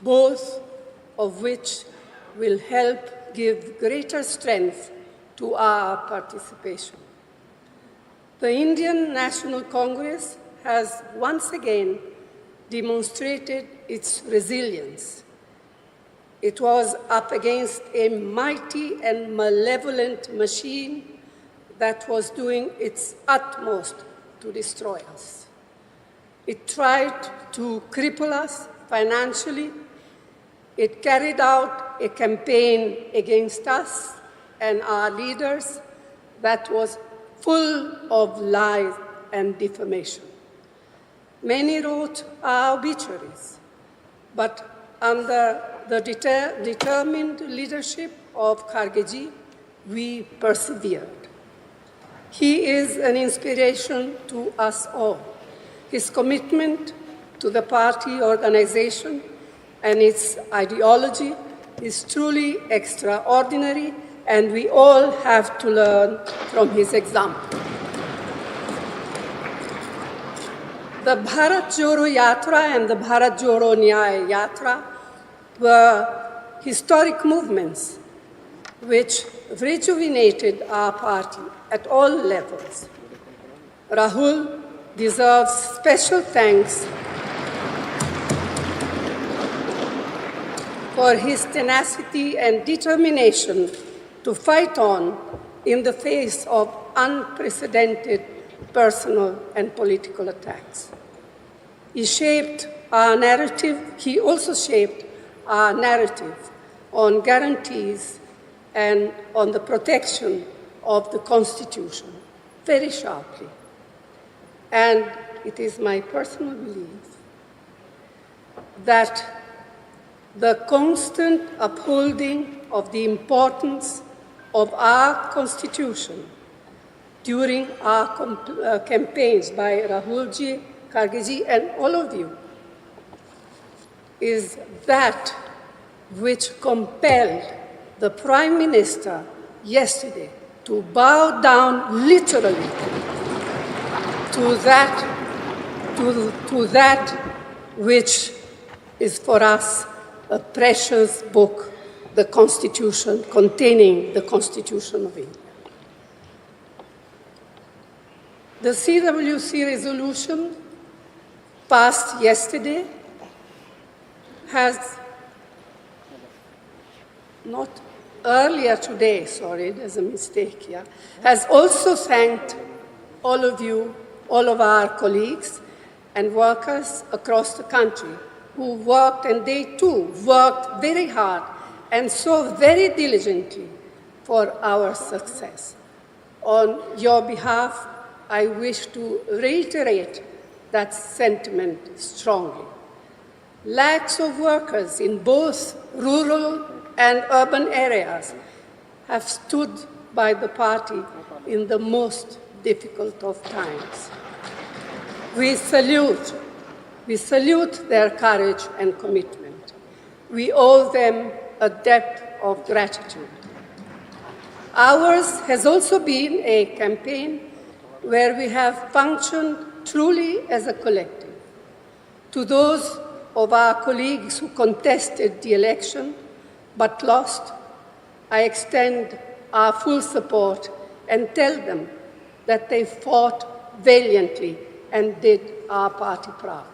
both of which will help give greater strength to our participation. The Indian National Congress has once again demonstrated its resilience. It was up against a mighty and malevolent machine that was doing its utmost to destroy us. It tried to cripple us financially. It carried out a campaign against us and our leaders that was full of lies and defamation. Many wrote our obituaries, but under the determined leadership of Khargeji, we persevered. He is an inspiration to us all. His commitment to the party organization and its ideology is truly extraordinary, and we all have to learn from his example. The Bharat Jodo Yatra and the Bharat Jodo Nyaya Yatra were historic movements which rejuvenated our party at all levels. Rahul deserves special thanks for his tenacity and determination to fight on in the face of unprecedented personal and political attacks. He shaped our narrative. He also shaped our narrative on guarantees and on the protection of the Constitution very sharply. And it is my personal belief that the constant upholding of the importance of our Constitution during our campaigns by Rahulji, Khargeji, and all of you is that which compelled the Prime Minister yesterday to bow down literally to that which is for us a precious book, the Constitution, containing the Constitution of India. The CWC resolution passed yesterday has not earlier today, sorry, there's a mistake here, has also thanked all of you, all of our colleagues and workers across the country who worked, and they too worked very hard and so very diligently for our success. On your behalf, I wish to reiterate that sentiment strongly. Lakhs of workers in both rural and urban areas have stood by the party in the most difficult of times. We salute their courage and commitment. We owe them a debt of gratitude. Ours has also been a campaign where we have functioned truly as a collective. To those of our colleagues who contested the election but lost, I extend our full support and tell them that they fought valiantly and did our party proud.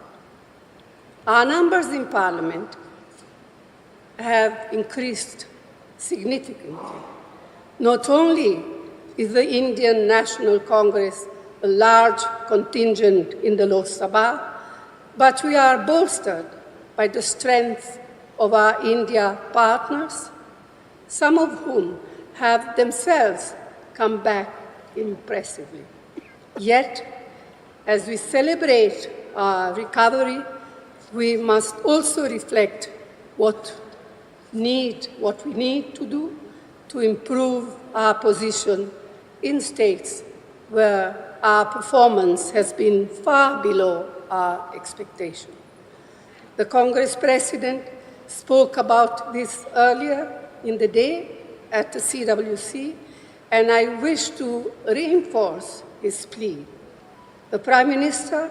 Our numbers in Parliament have increased significantly. Not only is the Indian National Congress a large contingent in the Lok Sabha, but we are bolstered by the strength of our India partners, some of whom have themselves come back impressively. Yet, as we celebrate our recovery, we must also reflect what we need to do to improve our position in states where our performance has been far below our expectation. The Congress President spoke about this earlier in the day at the CWC, and I wish to reinforce his plea. The Prime Minister,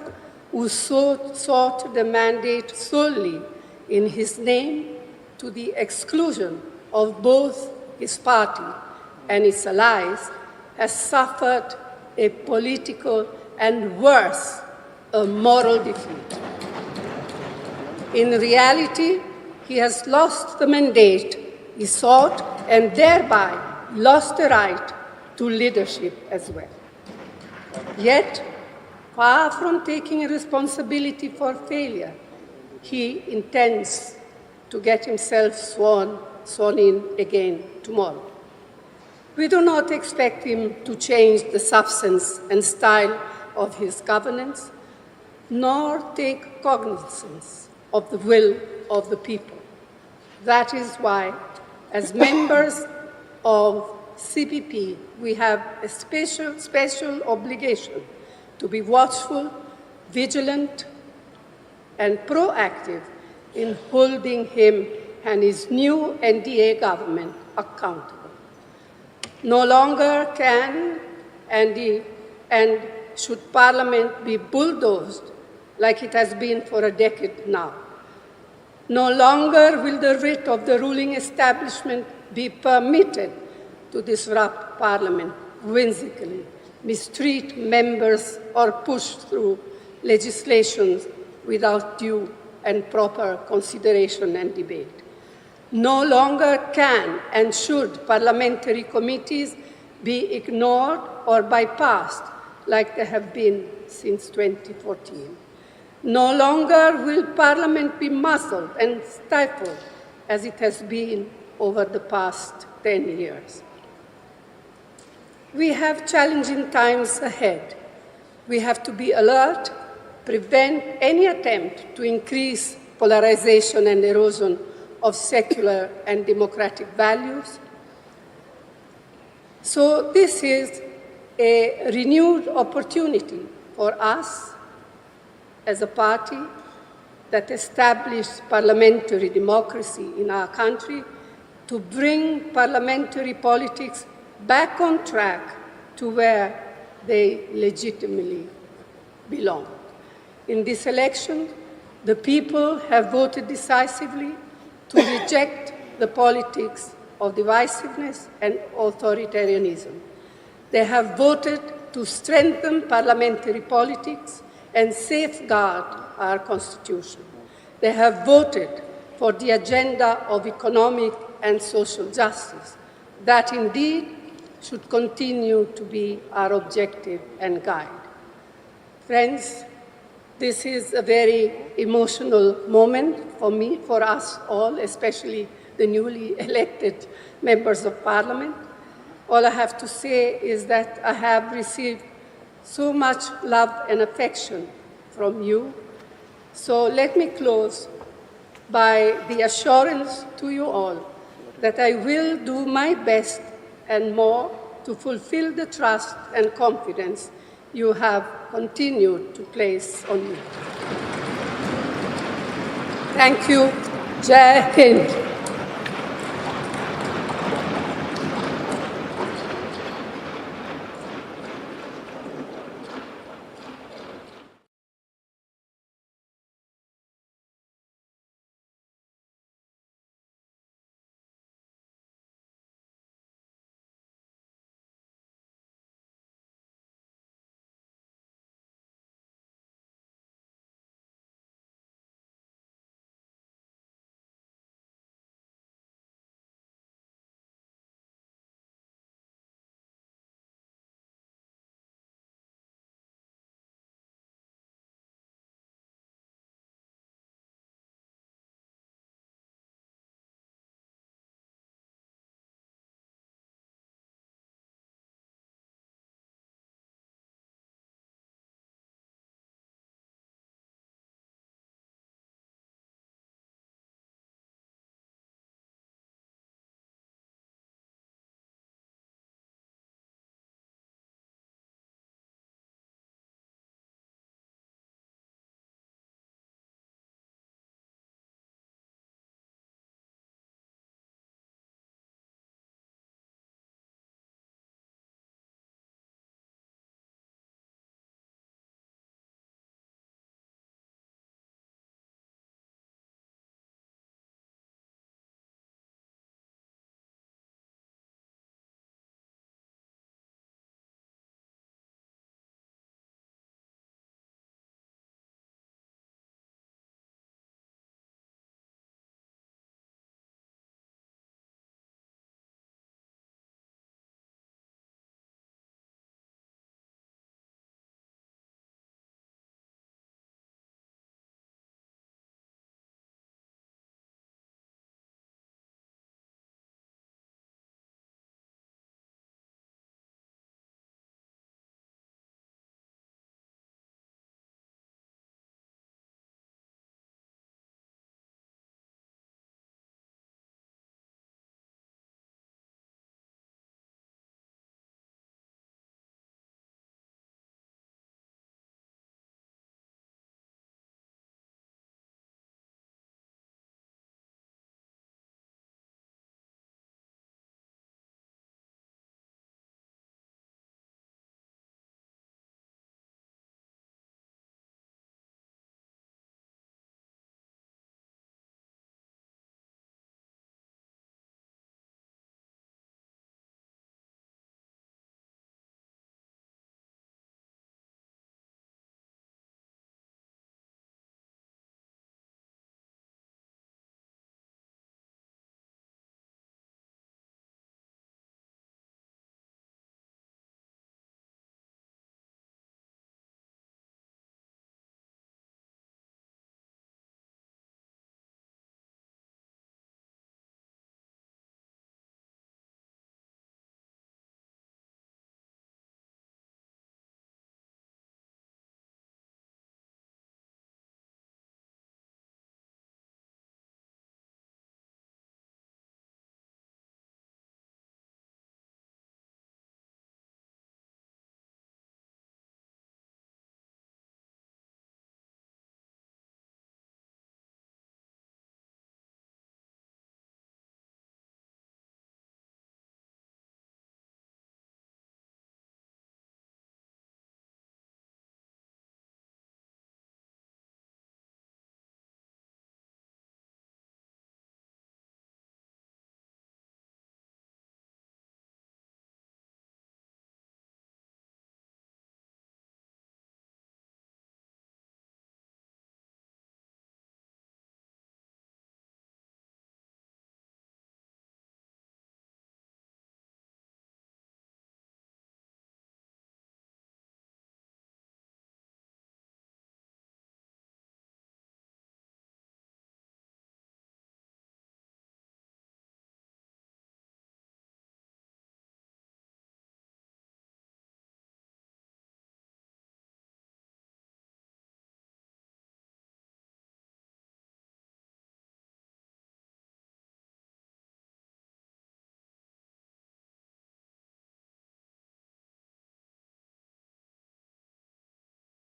who sought the mandate solely in his name to the exclusion of both his party and its allies, has suffered a political and worse, a moral defeat. In reality, he has lost the mandate he sought and thereby lost the right to leadership as well. Yet, far from taking responsibility for failure, he intends to get himself sworn in again tomorrow. We do not expect him to change the substance and style of his governance, nor take cognizance of the will of the people. That is why, as members of CPP, we have a special obligation to be watchful, vigilant, and proactive in holding him and his new NDA government accountable. No longer can and should Parliament be bulldozed like it has been for a decade now. No longer will the writ of the ruling establishment be permitted to disrupt Parliament whimsically, mistreat members, or push through legislation without due and proper consideration and debate. No longer can and should parliamentary committees be ignored or bypassed like they have been since 2014. No longer will Parliament be muzzled and stifled as it has been over the past 10 years. We have challenging times ahead. We have to be alert, prevent any attempt to increase polarization and erosion of secular and democratic values. So this is a renewed opportunity for us as a party that established parliamentary democracy in our country to bring parliamentary politics back on track to where they legitimately belong. In this election, the people have voted decisively to reject the politics of divisiveness and authoritarianism. They have voted to strengthen parliamentary politics and safeguard our Constitution. They have voted for the agenda of economic and social justice. That indeed should continue to be our objective and guide. Friends, this is a very emotional moment for me, for us all, especially the newly elected members of Parliament. All I have to say is that I have received so much love and affection from you. So let me close by the assurance to you all that I will do my best and more to fulfill the trust and confidence you have continued to place on me. Thank you. Jai Hind.